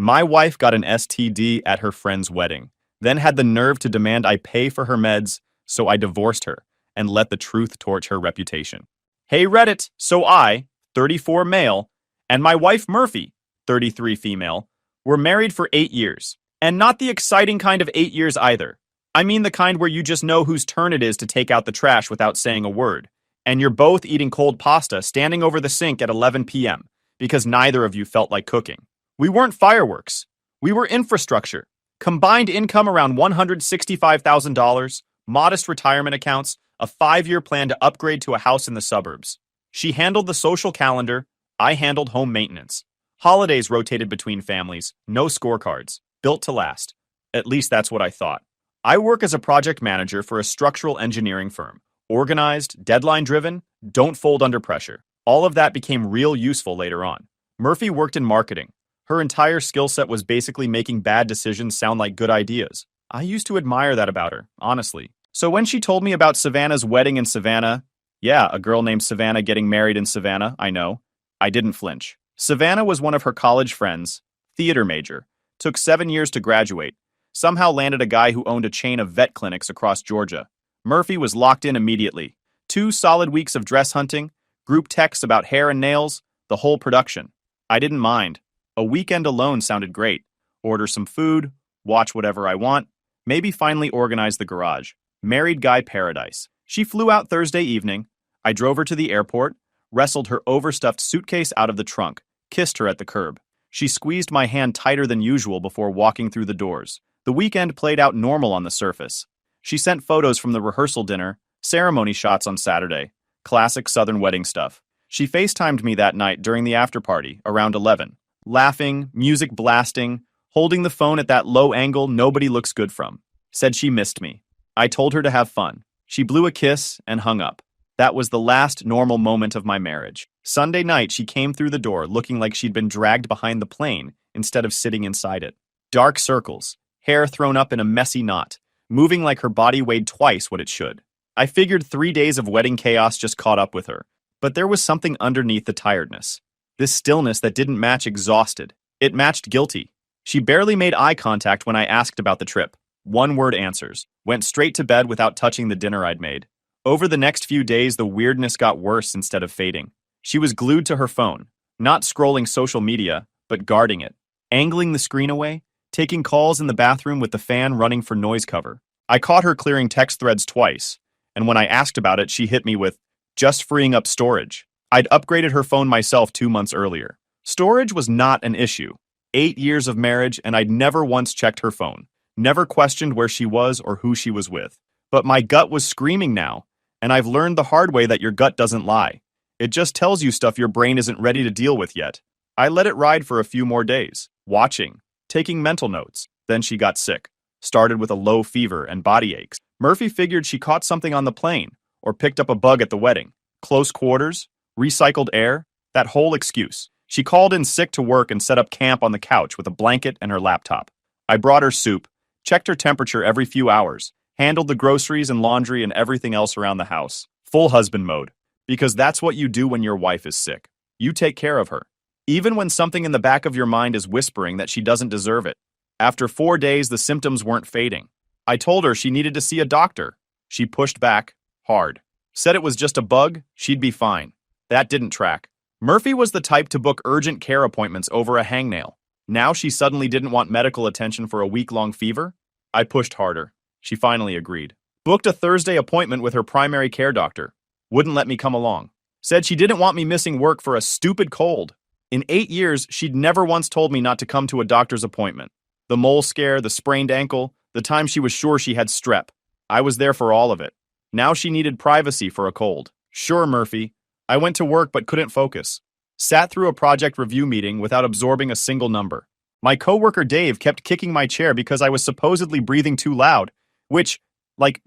My wife got an STD at her friend's wedding, then had the nerve to demand I pay for her meds, so I divorced her and let the truth torch her reputation. Hey Reddit, so I, 34 male, and my wife Murphy, 33 female, were married for 8 years. And not the exciting kind of 8 years either. I mean the kind where you just know whose turn it is to take out the trash without saying a word. And you're both eating cold pasta standing over the sink at 11 p.m. because neither of you felt like cooking. We weren't fireworks. We were infrastructure. Combined income around $165,000, modest retirement accounts, a 5-year plan to upgrade to a house in the suburbs. She handled the social calendar, I handled home maintenance. Holidays rotated between families, no scorecards, built to last. At least that's what I thought. I work as a project manager for a structural engineering firm. Organized, deadline-driven, don't fold under pressure. All of that became real useful later on. Murphy worked in marketing. Her entire skill set was basically making bad decisions sound like good ideas. I used to admire that about her, honestly. So when she told me about Savannah's wedding in Savannah, yeah, a girl named Savannah getting married in Savannah, I know, I didn't flinch. Savannah was one of her college friends, theater major, took 7 years to graduate, somehow landed a guy who owned a chain of vet clinics across Georgia. Murphy was locked in immediately. 2 solid weeks of dress hunting, group texts about hair and nails, the whole production. I didn't mind. A weekend alone sounded great. Order some food, watch whatever I want, maybe finally organize the garage. Married guy paradise. She flew out Thursday evening. I drove her to the airport, wrestled her overstuffed suitcase out of the trunk, kissed her at the curb. She squeezed my hand tighter than usual before walking through the doors. The weekend played out normal on the surface. She sent photos from the rehearsal dinner, ceremony shots on Saturday, classic Southern wedding stuff. She FaceTimed me that night during the after-party, around 11. Laughing, music blasting, holding the phone at that low angle nobody looks good from. Said she missed me. I told her to have fun. She blew a kiss and hung up. That was the last normal moment of my marriage. Sunday night, she came through the door looking like she'd been dragged behind the plane instead of sitting inside it. Dark circles, hair thrown up in a messy knot, moving like her body weighed twice what it should. I figured 3 days of wedding chaos just caught up with her, but there was something underneath the tiredness. This stillness that didn't match exhausted. It matched guilty. She barely made eye contact when I asked about the trip. One-word answers. Went straight to bed without touching the dinner I'd made. Over the next few days, the weirdness got worse instead of fading. She was glued to her phone, not scrolling social media, but guarding it, angling the screen away, taking calls in the bathroom with the fan running for noise cover. I caught her clearing text threads twice, and when I asked about it, she hit me with, just freeing up storage. I'd upgraded her phone myself 2 months earlier. Storage was not an issue. 8 years of marriage, and I'd never once checked her phone. Never questioned where she was or who she was with. But my gut was screaming now, and I've learned the hard way that your gut doesn't lie. It just tells you stuff your brain isn't ready to deal with yet. I let it ride for a few more days, watching, taking mental notes. Then she got sick. Started with a low fever and body aches. Murphy figured she caught something on the plane, or picked up a bug at the wedding. Close quarters, recycled air, that whole excuse. She called in sick to work and set up camp on the couch with a blanket and her laptop. I brought her soup, checked her temperature every few hours, handled the groceries and laundry and everything else around the house. Full husband mode. Because that's what you do when your wife is sick. You take care of her. Even when something in the back of your mind is whispering that she doesn't deserve it. After 4 days, the symptoms weren't fading. I told her she needed to see a doctor. She pushed back, hard. Said it was just a bug, she'd be fine. That didn't track. Murphy was the type to book urgent care appointments over a hangnail. Now she suddenly didn't want medical attention for a week-long fever? I pushed harder. She finally agreed. Booked a Thursday appointment with her primary care doctor. Wouldn't let me come along. Said she didn't want me missing work for a stupid cold. In 8 years, she'd never once told me not to come to a doctor's appointment. The mole scare, the sprained ankle, the time she was sure she had strep. I was there for all of it. Now she needed privacy for a cold. Sure, Murphy. I went to work but couldn't focus. Sat through a project review meeting without absorbing a single number. My coworker Dave kept kicking my chair because I was supposedly breathing too loud. Which,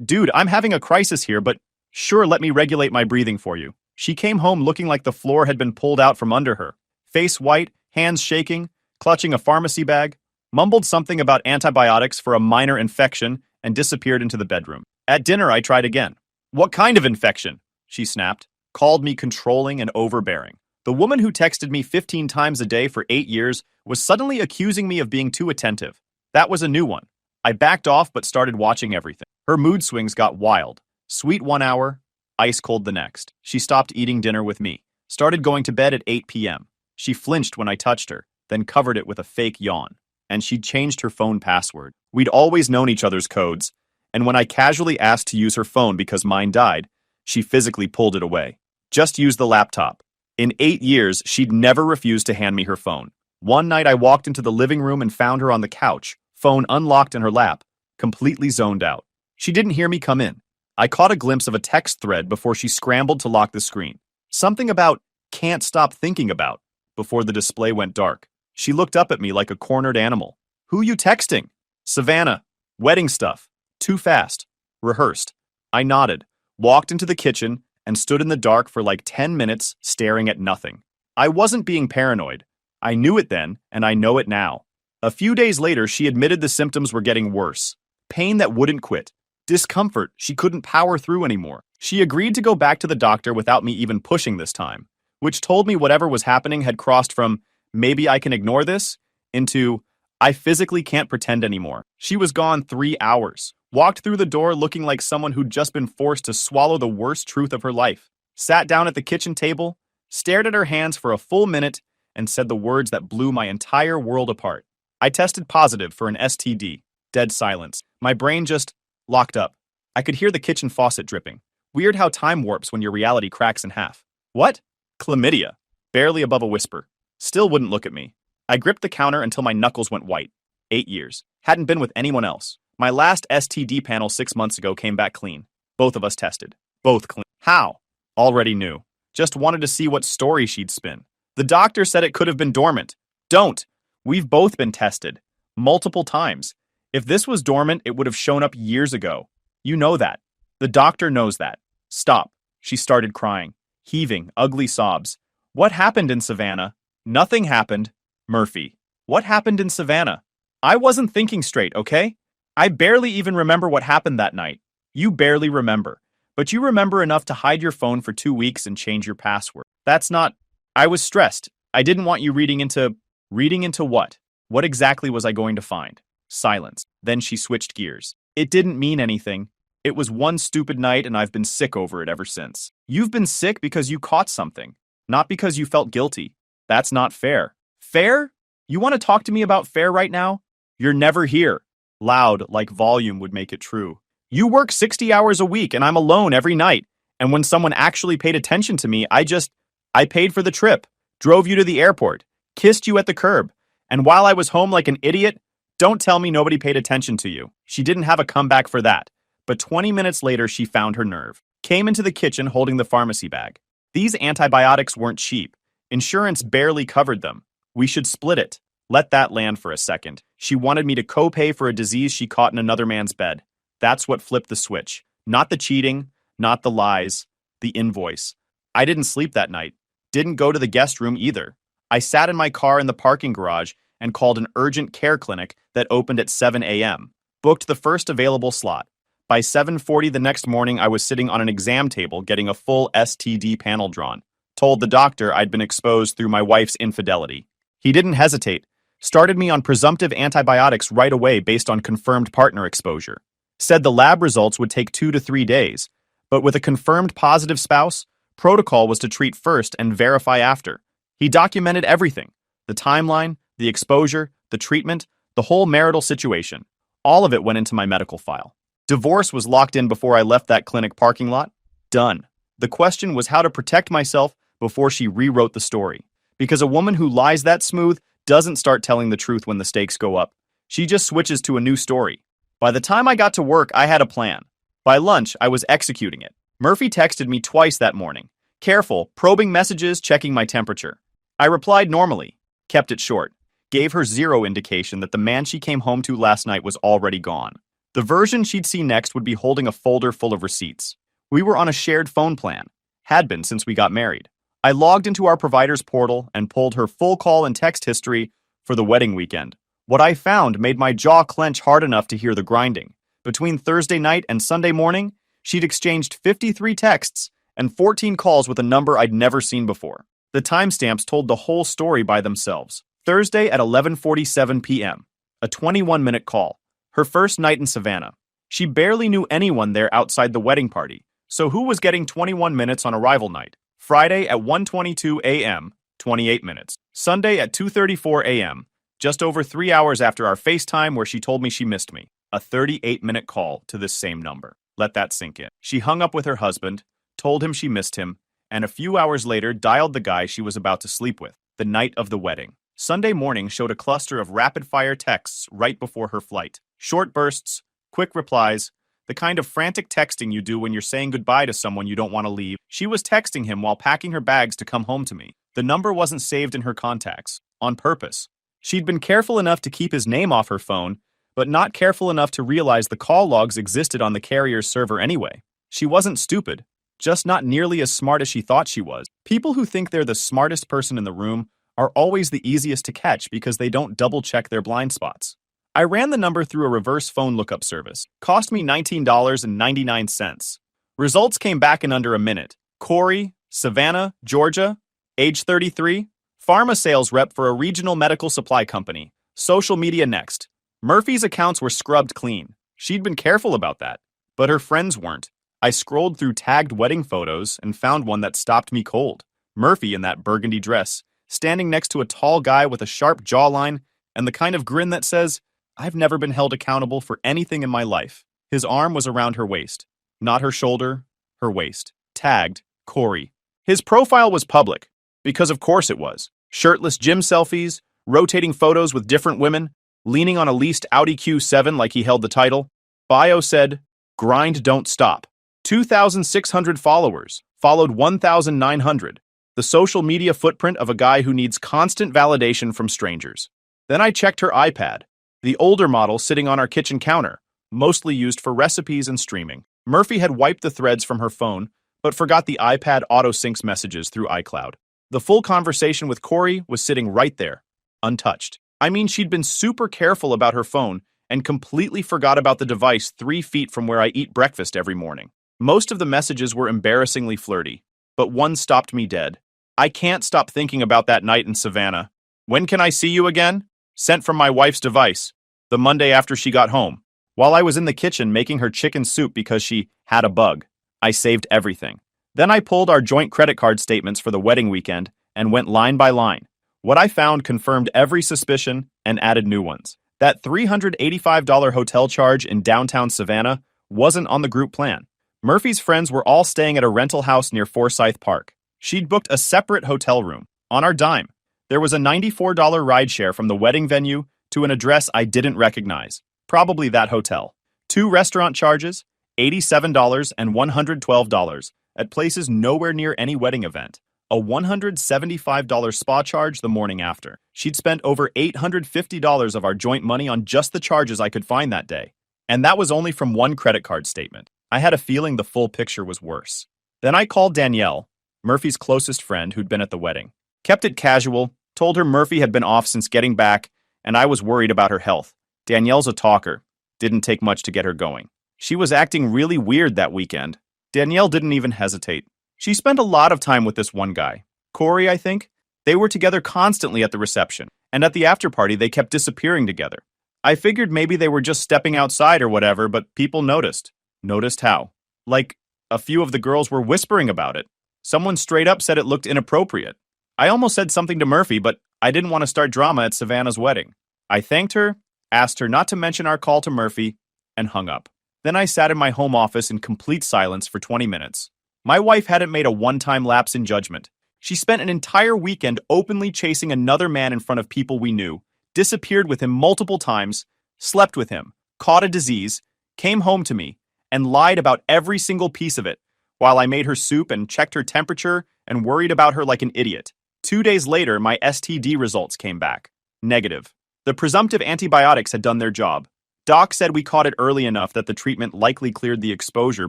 dude, I'm having a crisis here, but sure, let me regulate my breathing for you. She came home looking like the floor had been pulled out from under her. Face white, hands shaking, clutching a pharmacy bag, mumbled something about antibiotics for a minor infection, and disappeared into the bedroom. At dinner, I tried again. What kind of infection? She snapped. Called me controlling and overbearing. The woman who texted me 15 times a day for 8 years was suddenly accusing me of being too attentive. That was a new one. I backed off but started watching everything. Her mood swings got wild. Sweet 1 hour, ice cold the next. She stopped eating dinner with me, started going to bed at 8 p.m. She flinched when I touched her, then covered it with a fake yawn. And she'd changed her phone password. We'd always known each other's codes, and when I casually asked to use her phone because mine died, she physically pulled it away. Just use the laptop. In 8 years, she'd never refused to hand me her phone. One night I walked into the living room and found her on the couch, phone unlocked in her lap, completely zoned out. She didn't hear me come in. I caught a glimpse of a text thread before she scrambled to lock the screen. Something about "can't stop thinking about" before the display went dark. She looked up at me like a cornered animal. "Who you texting?" "Savannah. Wedding stuff. Too fast." Rehearsed. I nodded, walked into the kitchen, and stood in the dark for like 10 minutes staring at nothing. I wasn't being paranoid. I knew it then, and I know it now. A few days later, she admitted the symptoms were getting worse. Pain that wouldn't quit. Discomfort she couldn't power through anymore. She agreed to go back to the doctor without me even pushing this time, which told me whatever was happening had crossed from "maybe I can ignore this" into "I physically can't pretend anymore." She was gone 3 hours. Walked through the door looking like someone who'd just been forced to swallow the worst truth of her life. Sat down at the kitchen table, stared at her hands for a full minute, and said the words that blew my entire world apart. I tested positive for an STD. Dead silence. My brain just locked up. I could hear the kitchen faucet dripping. Weird how time warps when your reality cracks in half. What? Chlamydia. Barely above a whisper. Still wouldn't look at me. I gripped the counter until my knuckles went white. 8 years. Hadn't been with anyone else. My last STD panel 6 months ago came back clean. Both of us tested. Both clean. How? Already knew. Just wanted to see what story she'd spin. The doctor said it could have been dormant. Don't. We've both been tested. Multiple times. If this was dormant, it would have shown up years ago. You know that. The doctor knows that. Stop. She started crying. Heaving, ugly sobs. What happened in Savannah? Nothing happened. Murphy. What happened in Savannah? I wasn't thinking straight, okay? I barely even remember what happened that night. You barely remember. But you remember enough to hide your phone for 2 weeks and change your password. That's not... I was stressed. I didn't want you reading into... Reading into what? What exactly was I going to find? Silence. Then she switched gears. It didn't mean anything. It was one stupid night and I've been sick over it ever since. You've been sick because you caught something, not because you felt guilty. That's not fair. Fair? You want to talk to me about fair right now? You're never here. Loud, like volume would make it true. You work 60 hours a week and I'm alone every night. And when someone actually paid attention to me, I paid for the trip, drove you to the airport, kissed you at the curb. And while I was home like an idiot, don't tell me nobody paid attention to you. She didn't have a comeback for that. But 20 minutes later, she found her nerve. Came into the kitchen holding the pharmacy bag. These antibiotics weren't cheap. Insurance barely covered them. We should split it. Let that land for a second. She wanted me to co-pay for a disease she caught in another man's bed. That's what flipped the switch. Not the cheating, not the lies, the invoice. I didn't sleep that night. Didn't go to the guest room either. I sat in my car in the parking garage and called an urgent care clinic that opened at 7 a.m. Booked the first available slot. By 7:40 the next morning, I was sitting on an exam table getting a full STD panel drawn. Told the doctor I'd been exposed through my wife's infidelity. He didn't hesitate. Started me on presumptive antibiotics right away based on confirmed partner exposure. Said the lab results would take 2 to 3 days, but with a confirmed positive spouse, protocol was to treat first and verify after. He documented everything. The timeline, the exposure, the treatment, the whole marital situation. All of it went into my medical file. Divorce was locked in before I left that clinic parking lot. Done. The question was how to protect myself before she rewrote the story. Because a woman who lies that smooth doesn't start telling the truth when the stakes go up. She just switches to a new story. By the time I got to work, I had a plan. By lunch, I was executing it. Murphy texted me twice that morning. Careful, probing messages, checking my temperature. I replied normally, kept it short, gave her zero indication that the man she came home to last night was already gone. The version she'd see next would be holding a folder full of receipts. We were on a shared phone plan. Had been since we got married. I logged into our provider's portal and pulled her full call and text history for the wedding weekend. What I found made my jaw clench hard enough to hear the grinding. Between Thursday night and Sunday morning, she'd exchanged 53 texts and 14 calls with a number I'd never seen before. The timestamps told the whole story by themselves. Thursday at 11:47 p.m. A 21-minute call. Her first night in Savannah. She barely knew anyone there outside the wedding party, so who was getting 21 minutes on arrival night? Friday at 1:22 a.m., 28 minutes. Sunday at 2:34 a.m., just over 3 hours after our FaceTime where she told me she missed me. A 38-minute call to this same number. Let that sink in. She hung up with her husband, told him she missed him, and a few hours later dialed the guy she was about to sleep with, the night of the wedding. Sunday morning showed a cluster of rapid-fire texts right before her flight. Short bursts, quick replies, the kind of frantic texting you do when you're saying goodbye to someone you don't want to leave. She was texting him while packing her bags to come home to me. The number wasn't saved in her contacts, on purpose. She'd been careful enough to keep his name off her phone, but not careful enough to realize the call logs existed on the carrier's server anyway. She wasn't stupid, just not nearly as smart as she thought she was. People who think they're the smartest person in the room are always the easiest to catch because they don't double-check their blind spots. I ran the number through a reverse phone lookup service. Cost me $19.99. Results came back in under a minute. Corey, Savannah, Georgia, age 33, pharma sales rep for a regional medical supply company. Social media next. Murphy's accounts were scrubbed clean. She'd been careful about that, but her friends weren't. I scrolled through tagged wedding photos and found one that stopped me cold. Murphy in that burgundy dress, standing next to a tall guy with a sharp jawline and the kind of grin that says, I've never been held accountable for anything in my life. His arm was around her waist. Not her shoulder, her waist. Tagged, Corey. His profile was public, because of course it was. Shirtless gym selfies, rotating photos with different women, leaning on a leased Audi Q7 like he held the title. Bio said, grind don't stop. 2,600 followers, followed 1,900. The social media footprint of a guy who needs constant validation from strangers. Then I checked her iPad. The older model sitting on our kitchen counter, mostly used for recipes and streaming. Murphy had wiped the threads from her phone, but forgot the iPad auto-syncs messages through iCloud. The full conversation with Corey was sitting right there, untouched. I mean, she'd been super careful about her phone and completely forgot about the device 3 feet from where I eat breakfast every morning. Most of the messages were embarrassingly flirty, but one stopped me dead. I can't stop thinking about that night in Savannah. When can I see you again? Sent from my wife's device, the Monday after she got home. While I was in the kitchen making her chicken soup because she had a bug, I saved everything. Then I pulled our joint credit card statements for the wedding weekend and went line by line. What I found confirmed every suspicion and added new ones. That $385 hotel charge in downtown Savannah wasn't on the group plan. Murphy's friends were all staying at a rental house near Forsyth Park. She'd booked a separate hotel room, on our dime. There was a $94 rideshare from the wedding venue to an address I didn't recognize, probably that hotel. 2 restaurant charges, $87 and $112, at places nowhere near any wedding event. A $175 spa charge the morning after. She'd spent over $850 of our joint money on just the charges I could find that day. And that was only from one credit card statement. I had a feeling the full picture was worse. Then I called Danielle, Murphy's closest friend who'd been at the wedding. Kept it casual, told her Murphy had been off since getting back, and I was worried about her health. Danielle's a talker. Didn't take much to get her going. She was acting really weird that weekend. Danielle didn't even hesitate. She spent a lot of time with this one guy. Corey, I think. They were together constantly at the reception, and at the after party they kept disappearing together. I figured maybe they were just stepping outside or whatever, but people noticed. Noticed how? Like, a few of the girls were whispering about it. Someone straight up said it looked inappropriate. I almost said something to Murphy, but I didn't want to start drama at Savannah's wedding. I thanked her, asked her not to mention our call to Murphy, and hung up. Then I sat in my home office in complete silence for 20 minutes. My wife hadn't made a one-time lapse in judgment. She spent an entire weekend openly chasing another man in front of people we knew, disappeared with him multiple times, slept with him, caught a disease, came home to me, and lied about every single piece of it, while I made her soup and checked her temperature and worried about her like an idiot. 2 days later, my STD results came back. Negative. The presumptive antibiotics had done their job. Doc said we caught it early enough that the treatment likely cleared the exposure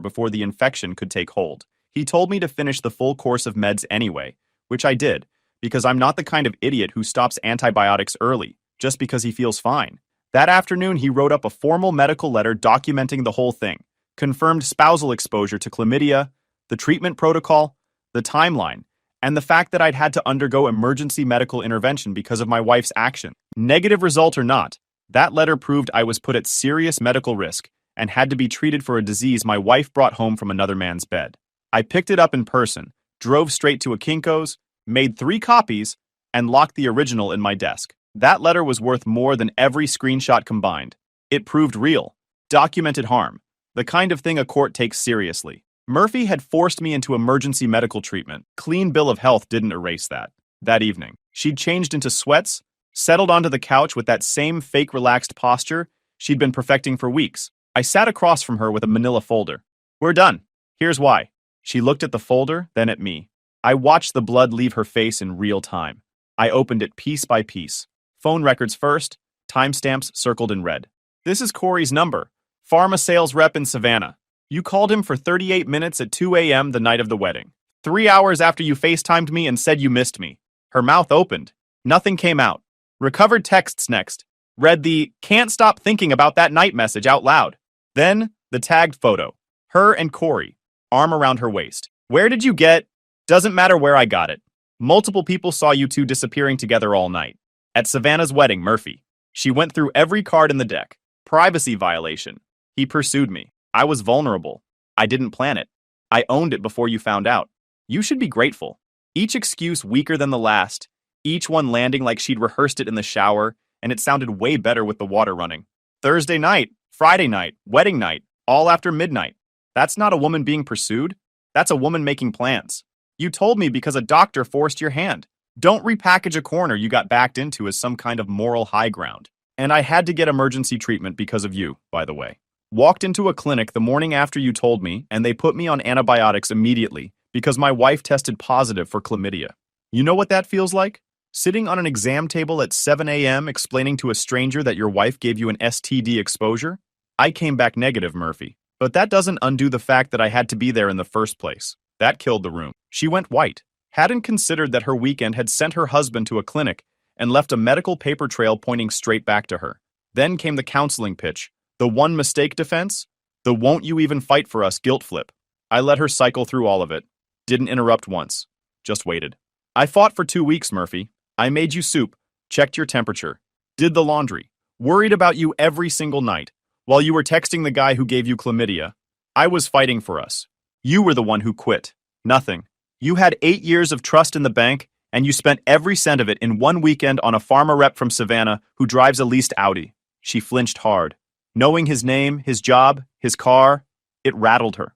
before the infection could take hold. He told me to finish the full course of meds anyway, which I did, because I'm not the kind of idiot who stops antibiotics early, just because he feels fine. That afternoon, he wrote up a formal medical letter documenting the whole thing, confirmed spousal exposure to chlamydia, the treatment protocol, the timeline, and the fact that I'd had to undergo emergency medical intervention because of my wife's action. Negative result or not, that letter proved I was put at serious medical risk and had to be treated for a disease my wife brought home from another man's bed. I picked it up in person, drove straight to a Kinko's, made 3 copies, and locked the original in my desk. That letter was worth more than every screenshot combined. It proved real, documented harm, the kind of thing a court takes seriously. Murphy had forced me into emergency medical treatment. Clean bill of health didn't erase that. That evening, she'd changed into sweats, settled onto the couch with that same fake relaxed posture she'd been perfecting for weeks. I sat across from her with a manila folder. "We're done. Here's why." She looked at the folder, then at me. I watched the blood leave her face in real time. I opened it piece by piece. Phone records first, timestamps circled in red. "This is Corey's number. Pharma sales rep in Savannah. You called him for 38 minutes at 2 a.m. the night of the wedding. 3 hours after you FaceTimed me and said you missed me." Her mouth opened. Nothing came out. Recovered texts next. Read the "can't stop thinking about that night" message out loud. Then, the tagged photo. Her and Corey, arm around her waist. "Where did you get?" "Doesn't matter where I got it. Multiple people saw you two disappearing together all night. At Savannah's wedding, Murphy." She went through every card in the deck. Privacy violation. He pursued me. I was vulnerable. I didn't plan it. I owned it before you found out. You should be grateful. Each excuse weaker than the last, each one landing like she'd rehearsed it in the shower, and it sounded way better with the water running. Thursday night, Friday night, wedding night, all after midnight. That's not a woman being pursued. That's a woman making plans. You told me because a doctor forced your hand. Don't repackage a corner you got backed into as some kind of moral high ground. And I had to get emergency treatment because of you, by the way. Walked into a clinic the morning after you told me, and they put me on antibiotics immediately because my wife tested positive for chlamydia. You know what that feels like? Sitting on an exam table at 7 a.m. explaining to a stranger that your wife gave you an STD exposure? I came back negative, Murphy. But that doesn't undo the fact that I had to be there in the first place. That killed the room. She went white. Hadn't considered that her weekend had sent her husband to a clinic and left a medical paper trail pointing straight back to her. Then came the counseling pitch. The one mistake defense? The "won't you even fight for us" guilt flip. I let her cycle through all of it. Didn't interrupt once. Just waited. I fought for 2 weeks, Murphy. I made you soup, checked your temperature, did the laundry, worried about you every single night. While you were texting the guy who gave you chlamydia, I was fighting for us. You were the one who quit. Nothing. You had 8 years of trust in the bank, and you spent every cent of it in one weekend on a pharma rep from Savannah who drives a leased Audi. She flinched hard. Knowing his name, his job, his car, it rattled her.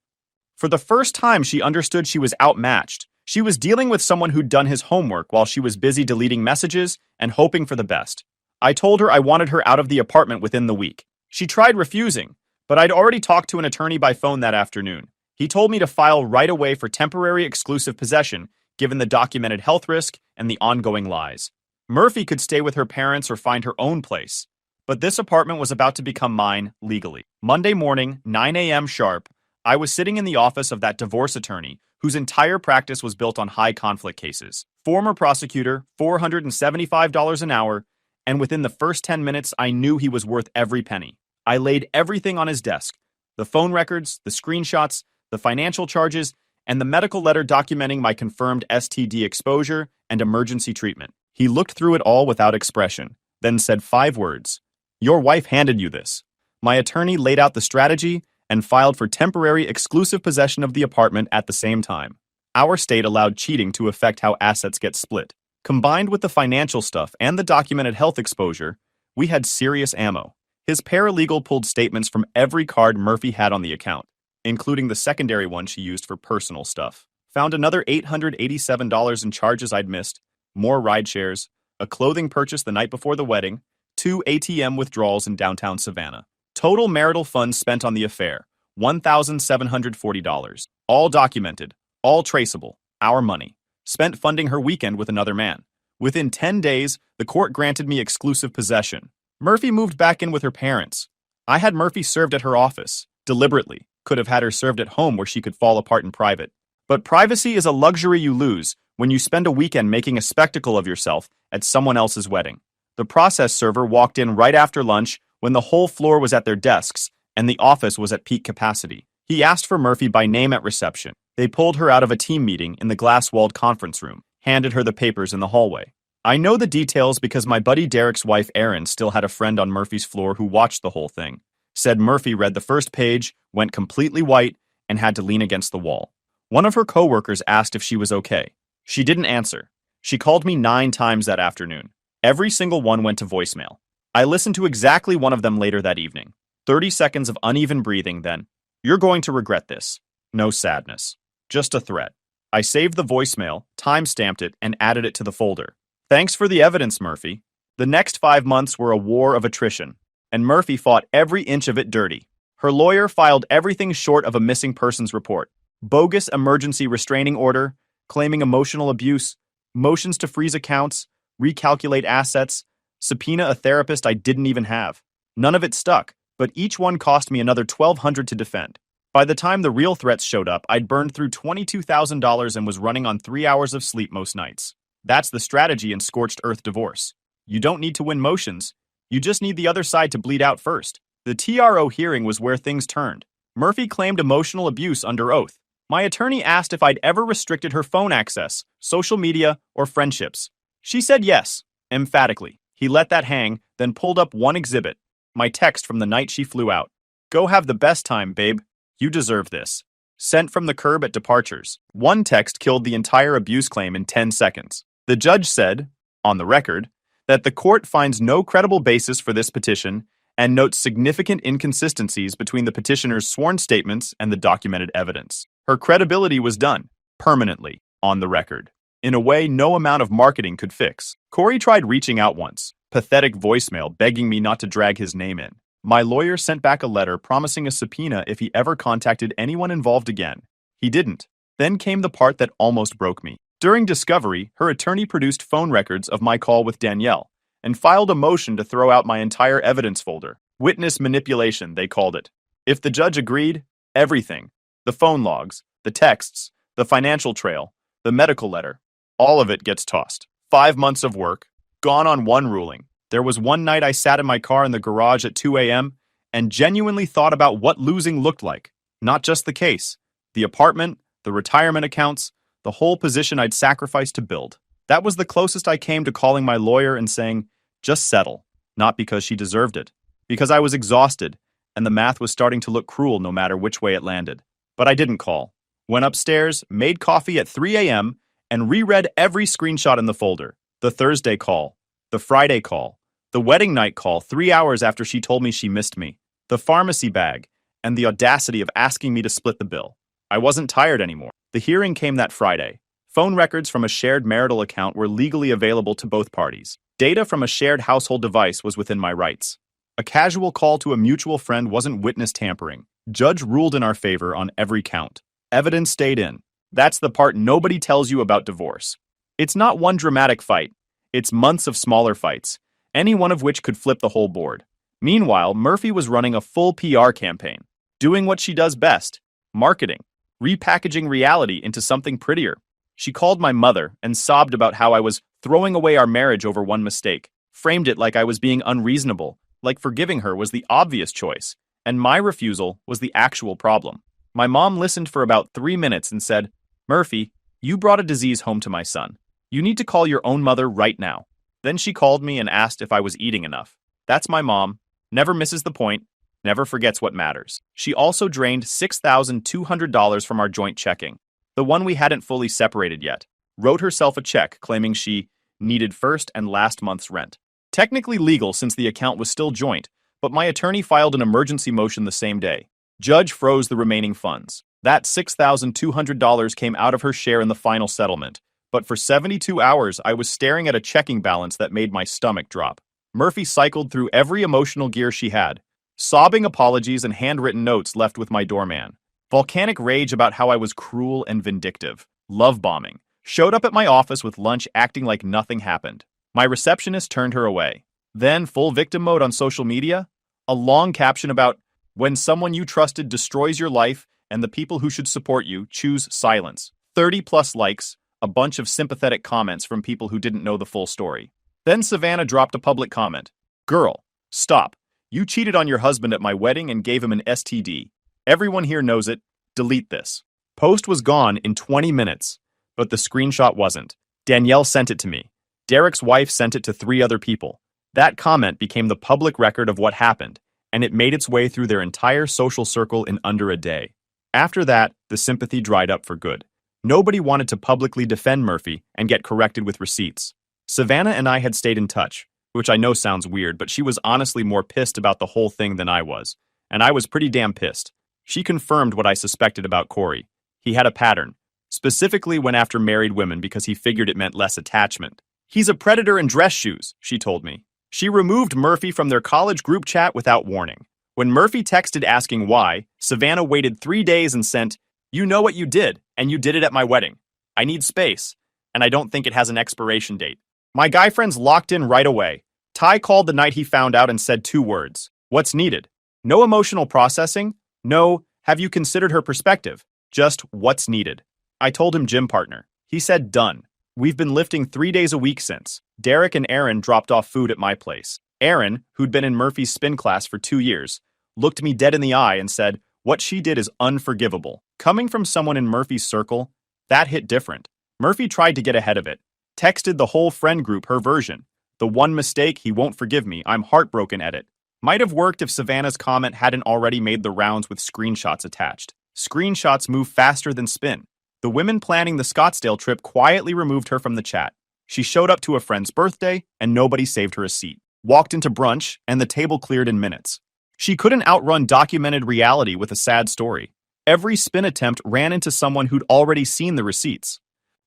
For the first time, she understood she was outmatched. She was dealing with someone who'd done his homework while she was busy deleting messages and hoping for the best. I told her I wanted her out of the apartment within the week. She tried refusing, but I'd already talked to an attorney by phone that afternoon. He told me to file right away for temporary exclusive possession, given the documented health risk and the ongoing lies. Murphy could stay with her parents or find her own place. But this apartment was about to become mine legally. Monday morning, 9 a.m. sharp, I was sitting in the office of that divorce attorney whose entire practice was built on high conflict cases. Former prosecutor, $475 an hour, and within the first 10 minutes, I knew he was worth every penny. I laid everything on his desk: the phone records, the screenshots, the financial charges, and the medical letter documenting my confirmed STD exposure and emergency treatment. He looked through it all without expression, then said 5 words. "Your wife handed you this." My attorney laid out the strategy and filed for temporary exclusive possession of the apartment at the same time. Our state allowed cheating to affect how assets get split. Combined with the financial stuff and the documented health exposure, we had serious ammo. His paralegal pulled statements from every card Murphy had on the account, including the secondary one she used for personal stuff. Found another $887 in charges I'd missed, more ride shares, a clothing purchase the night before the wedding, 2 ATM withdrawals in downtown Savannah. Total marital funds spent on the affair, $1,740. All documented, all traceable, our money. Spent funding her weekend with another man. Within 10 days, the court granted me exclusive possession. Murphy moved back in with her parents. I had Murphy served at her office, deliberately. Could have had her served at home where she could fall apart in private. But privacy is a luxury you lose when you spend a weekend making a spectacle of yourself at someone else's wedding. The process server walked in right after lunch when the whole floor was at their desks and the office was at peak capacity. He asked for Murphy by name at reception. They pulled her out of a team meeting in the glass-walled conference room, handed her the papers in the hallway. I know the details because my buddy Derek's wife Erin still had a friend on Murphy's floor who watched the whole thing. Said Murphy read the first page, went completely white, and had to lean against the wall. One of her coworkers asked if she was okay. She didn't answer. She called me 9 times that afternoon. Every single one went to voicemail. I listened to exactly one of them later that evening. 30 seconds of uneven breathing, then, "You're going to regret this." No sadness. Just a threat. I saved the voicemail, time-stamped it, and added it to the folder. Thanks for the evidence, Murphy. The next 5 months were a war of attrition, and Murphy fought every inch of it dirty. Her lawyer filed everything short of a missing persons report. Bogus emergency restraining order, claiming emotional abuse, motions to freeze accounts, recalculate assets, subpoena a therapist I didn't even have. None of it stuck, but each one cost me another $1,200 to defend. By the time the real threats showed up, I'd burned through $22,000 and was running on 3 hours of sleep most nights. That's the strategy in scorched earth divorce. You don't need to win motions. You just need the other side to bleed out first. The TRO hearing was where things turned. Murphy claimed emotional abuse under oath. My attorney asked if I'd ever restricted her phone access, social media, or friendships. She said yes, emphatically. He let that hang, then pulled up one exhibit, my text from the night she flew out. "Go have the best time, babe. You deserve this." Sent from the curb at departures. One text killed the entire abuse claim in 10 seconds. The judge said, on the record, that the court finds no credible basis for this petition and notes significant inconsistencies between the petitioner's sworn statements and the documented evidence. Her credibility was done, permanently, on the record, in a way no amount of marketing could fix. Corey tried reaching out once, pathetic voicemail begging me not to drag his name in. My lawyer sent back a letter promising a subpoena if he ever contacted anyone involved again. He didn't. Then came the part that almost broke me. During discovery, her attorney produced phone records of my call with Danielle and filed a motion to throw out my entire evidence folder. Witness manipulation, they called it. If the judge agreed, everything, the phone logs, the texts, the financial trail, the medical letter, all of it gets tossed. 5 months of work, gone on one ruling. There was one night I sat in my car in the garage at 2 a.m. and genuinely thought about what losing looked like. Not just the case, the apartment, the retirement accounts, the whole position I'd sacrificed to build. That was the closest I came to calling my lawyer and saying, just settle. Not because she deserved it, because I was exhausted, and the math was starting to look cruel no matter which way it landed. But I didn't call. Went upstairs, made coffee at 3 a.m., and reread every screenshot in the folder. The Thursday call, the Friday call, the wedding night call 3 hours after she told me she missed me, the pharmacy bag, and the audacity of asking me to split the bill. I wasn't tired anymore. The hearing came that Friday. Phone records from a shared marital account were legally available to both parties. Data from a shared household device was within my rights. A casual call to a mutual friend wasn't witness tampering. Judge ruled in our favor on every count. Evidence stayed in. That's the part nobody tells you about divorce. It's not one dramatic fight. It's months of smaller fights, any one of which could flip the whole board. Meanwhile, Murphy was running a full PR campaign, doing what she does best, marketing, repackaging reality into something prettier. She called my mother and sobbed about how I was throwing away our marriage over one mistake, framed it like I was being unreasonable, like forgiving her was the obvious choice, and my refusal was the actual problem. My mom listened for about 3 minutes and said, "Murphy, you brought a disease home to my son. You need to call your own mother right now." Then she called me and asked if I was eating enough. That's my mom. Never misses the point. Never forgets what matters. She also drained $6,200 from our joint checking, the one we hadn't fully separated yet. Wrote herself a check claiming she needed first and last month's rent. Technically legal since the account was still joint, but my attorney filed an emergency motion the same day. Judge froze the remaining funds. That $6,200 came out of her share in the final settlement, but for 72 hours I was staring at a checking balance that made my stomach drop. Murphy cycled through every emotional gear she had. Sobbing apologies and handwritten notes left with my doorman. Volcanic rage about how I was cruel and vindictive. Love bombing. Showed up at my office with lunch acting like nothing happened. My receptionist turned her away. Then full victim mode on social media. A long caption about, "When someone you trusted destroys your life and the people who should support you choose silence." 30 plus likes, a bunch of sympathetic comments from people who didn't know the full story. Then Savannah dropped a public comment. "Girl, stop. You cheated on your husband at my wedding and gave him an STD. Everyone here knows it. Delete this." Post was gone in 20 minutes, but the screenshot wasn't. Danielle sent it to me. Derek's wife sent it to 3 other people. That comment became the public record of what happened, and it made its way through their entire social circle in under a day. After that, the sympathy dried up for good. Nobody wanted to publicly defend Murphy and get corrected with receipts. Savannah and I had stayed in touch, which I know sounds weird, but she was honestly more pissed about the whole thing than I was, and I was pretty damn pissed. She confirmed what I suspected about Corey. He had a pattern. Specifically went after married women because he figured it meant less attachment. He's a predator in dress shoes, she told me. She removed Murphy from their college group chat without warning. When Murphy texted asking why, Savannah waited 3 days and sent, "You know what you did, and you did it at my wedding. I need space, and I don't think it has an expiration date." My guy friends locked in right away. Ty called the night he found out and said 2 words. What's needed? No emotional processing. No, have you considered her perspective? Just what's needed. I told him gym partner. He said done. We've been lifting 3 days a week since. Derek and Aaron dropped off food at my place. Aaron, who'd been in Murphy's spin class for 2 years, looked me dead in the eye and said, "What she did is unforgivable." Coming from someone in Murphy's circle, that hit different. Murphy tried to get ahead of it. Texted the whole friend group her version. The one mistake, he won't forgive me, I'm heartbroken at it. Might have worked if Savannah's comment hadn't already made the rounds with screenshots attached. Screenshots move faster than spin. The women planning the Scottsdale trip quietly removed her from the chat. She showed up to a friend's birthday, and nobody saved her a seat. Walked into brunch, and the table cleared in minutes. She couldn't outrun documented reality with a sad story. Every spin attempt ran into someone who'd already seen the receipts.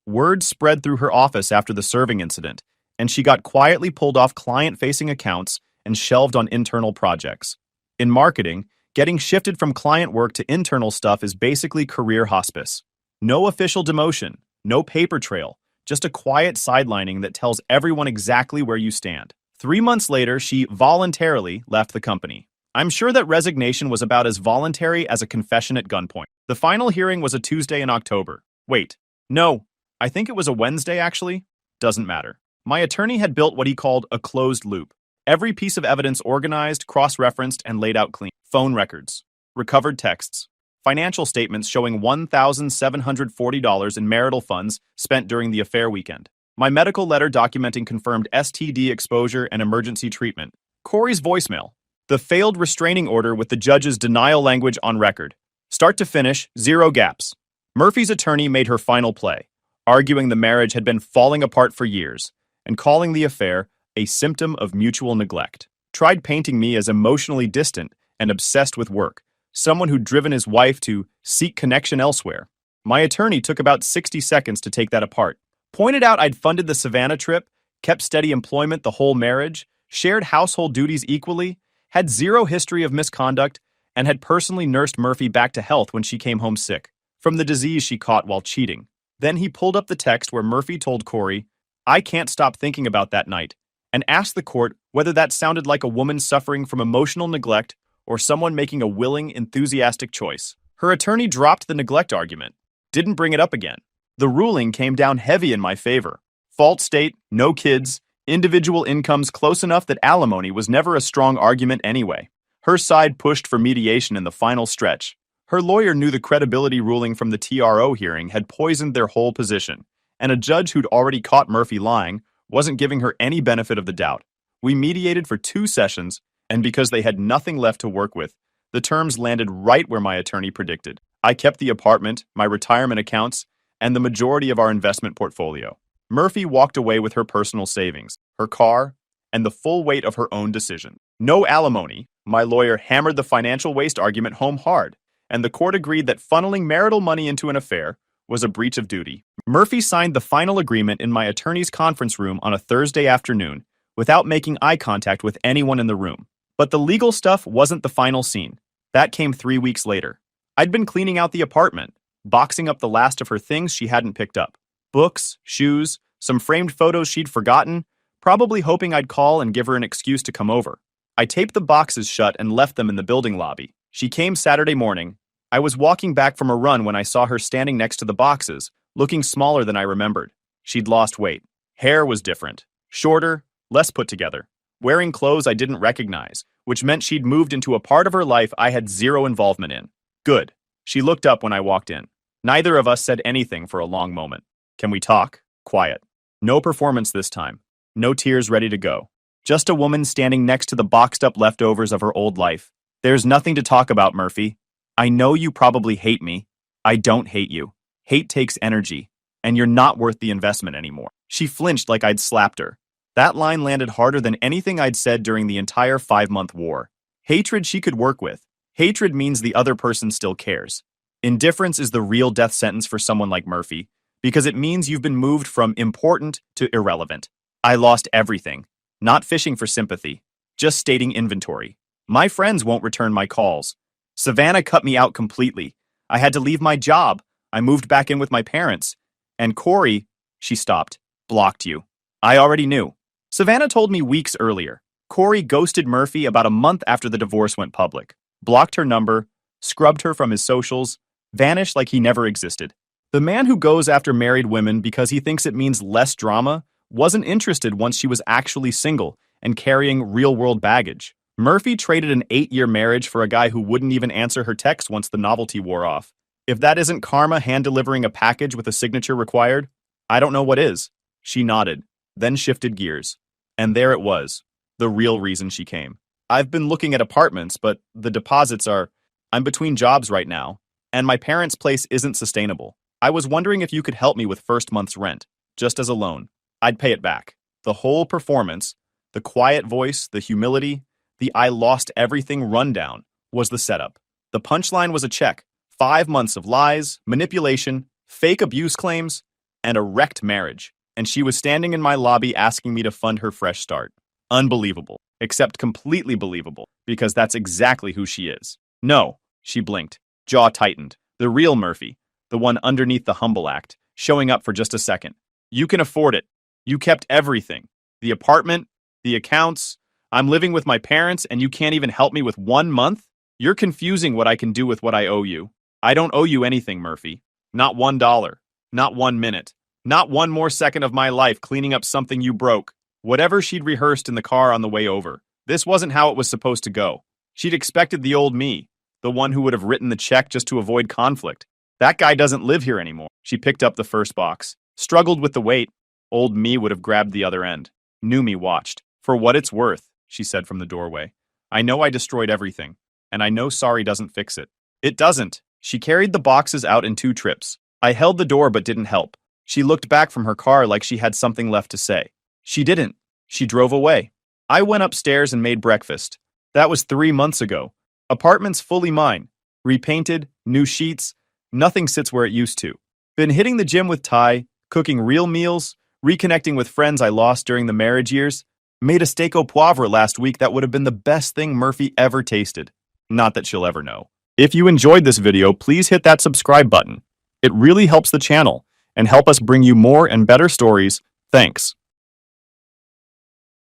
Word spread through her office after the serving incident, and she got quietly pulled off client-facing accounts and shelved on internal projects. In marketing, getting shifted from client work to internal stuff is basically career hospice. No official demotion, no paper trail, just a quiet sidelining that tells everyone exactly where you stand. 3 months later, she voluntarily left the company. I'm sure that resignation was about as voluntary as a confession at gunpoint. The final hearing was a Tuesday in October. Wait, no, I think it was a Wednesday actually. Doesn't matter. My attorney had built what he called a closed loop. Every piece of evidence organized, cross-referenced, and laid out clean. Phone records, recovered texts, financial statements showing $1,740 in marital funds spent during the affair weekend. My medical letter documenting confirmed STD exposure and emergency treatment. Corey's voicemail. The failed restraining order with the judge's denial language on record. Start to finish, 0 gaps. Murphy's attorney made her final play, arguing the marriage had been falling apart for years, and calling the affair a symptom of mutual neglect. Tried painting me as emotionally distant and obsessed with work, someone who'd driven his wife to seek connection elsewhere. My attorney took about 60 seconds to take that apart. Pointed out I'd funded the Savannah trip, kept steady employment the whole marriage, shared household duties equally, had 0 history of misconduct, and had personally nursed Murphy back to health when she came home sick, from the disease she caught while cheating. Then he pulled up the text where Murphy told Corey, "I can't stop thinking about that night," and asked the court whether that sounded like a woman suffering from emotional neglect or someone making a willing, enthusiastic choice. Her attorney dropped the neglect argument, didn't bring it up again. The ruling came down heavy in my favor. Fault state, no kids, individual incomes close enough that alimony was never a strong argument anyway. Her side pushed for mediation in the final stretch. Her lawyer knew the credibility ruling from the TRO hearing had poisoned their whole position, and a judge who'd already caught Murphy lying wasn't giving her any benefit of the doubt. We mediated for 2 sessions, and because they had nothing left to work with, the terms landed right where my attorney predicted. I kept the apartment, my retirement accounts, and the majority of our investment portfolio. Murphy walked away with her personal savings, her car, and the full weight of her own decision. No alimony. My lawyer hammered the financial waste argument home hard, and the court agreed that funneling marital money into an affair was a breach of duty. Murphy signed the final agreement in my attorney's conference room on a Thursday afternoon without making eye contact with anyone in the room. But the legal stuff wasn't the final scene. That came 3 weeks later. I'd been cleaning out the apartment, boxing up the last of her things she hadn't picked up. Books, shoes, some framed photos she'd forgotten, probably hoping I'd call and give her an excuse to come over. I taped the boxes shut and left them in the building lobby. She came Saturday morning. I was walking back from a run when I saw her standing next to the boxes, looking smaller than I remembered. She'd lost weight. Hair was different. Shorter, less put together. Wearing clothes I didn't recognize, which meant she'd moved into a part of her life I had 0 involvement in. Good. She looked up when I walked in. Neither of us said anything for a long moment. Can we talk? Quiet. No performance this time. No tears ready to go. Just a woman standing next to the boxed up leftovers of her old life. There's nothing to talk about, Murphy. I know you probably hate me. I don't hate you. Hate takes energy, and you're not worth the investment anymore. She flinched like I'd slapped her. That line landed harder than anything I'd said during the entire 5-month war. Hatred she could work with. Hatred means the other person still cares. Indifference is the real death sentence for someone like Murphy, because it means you've been moved from important to irrelevant. I lost everything. Not fishing for sympathy. Just stating inventory. My friends won't return my calls. Savannah cut me out completely. I had to leave my job. I moved back in with my parents. And Corey, she stopped, blocked you. I already knew. Savannah told me weeks earlier. Corey ghosted Murphy about a month after the divorce went public. Blocked her number, scrubbed her from his socials, vanished like he never existed. The man who goes after married women because he thinks it means less drama wasn't interested once she was actually single and carrying real-world baggage. Murphy traded an 8-year marriage for a guy who wouldn't even answer her text once the novelty wore off. If that isn't karma hand-delivering a package with a signature required, I don't know what is. She nodded, then shifted gears. And there it was, the real reason she came. I've been looking at apartments, but the deposits are... I'm between jobs right now, and my parents' place isn't sustainable. I was wondering if you could help me with first month's rent, just as a loan. I'd pay it back. The whole performance, the quiet voice, the humility, the I lost everything rundown was the setup. The punchline was a check. 5 months of lies, manipulation, fake abuse claims, and a wrecked marriage. And she was standing in my lobby asking me to fund her fresh start. Unbelievable. Except completely believable, because that's exactly who she is. No, she blinked, jaw tightened. The real Murphy, the one underneath the humble act, showing up for just a second. You can afford it. You kept everything. The apartment, the accounts. I'm living with my parents and you can't even help me with 1 month? You're confusing what I can do with what I owe you. I don't owe you anything, Murphy. Not $1. Not 1 minute. Not 1 more second of my life cleaning up something you broke. Whatever she'd rehearsed in the car on the way over. This wasn't how it was supposed to go. She'd expected the old me, the one who would have written the check just to avoid conflict. That guy doesn't live here anymore. She picked up the first box. Struggled with the weight. Old me would have grabbed the other end. New me watched. For what it's worth, she said from the doorway. I know I destroyed everything, and I know sorry doesn't fix it. It doesn't. She carried the boxes out in 2 trips. I held the door but didn't help. She looked back from her car like she had something left to say. She didn't. She drove away. I went upstairs and made breakfast. That was 3 months ago. Apartment's fully mine. Repainted, new sheets. Nothing sits where it used to. Been hitting the gym with Ty, cooking real meals, reconnecting with friends I lost during the marriage years. Made a steak au poivre last week that would have been the best thing Murphy ever tasted. Not that she'll ever know. If you enjoyed this video, please hit that subscribe button. It really helps the channel and help us bring you more and better stories. Thanks.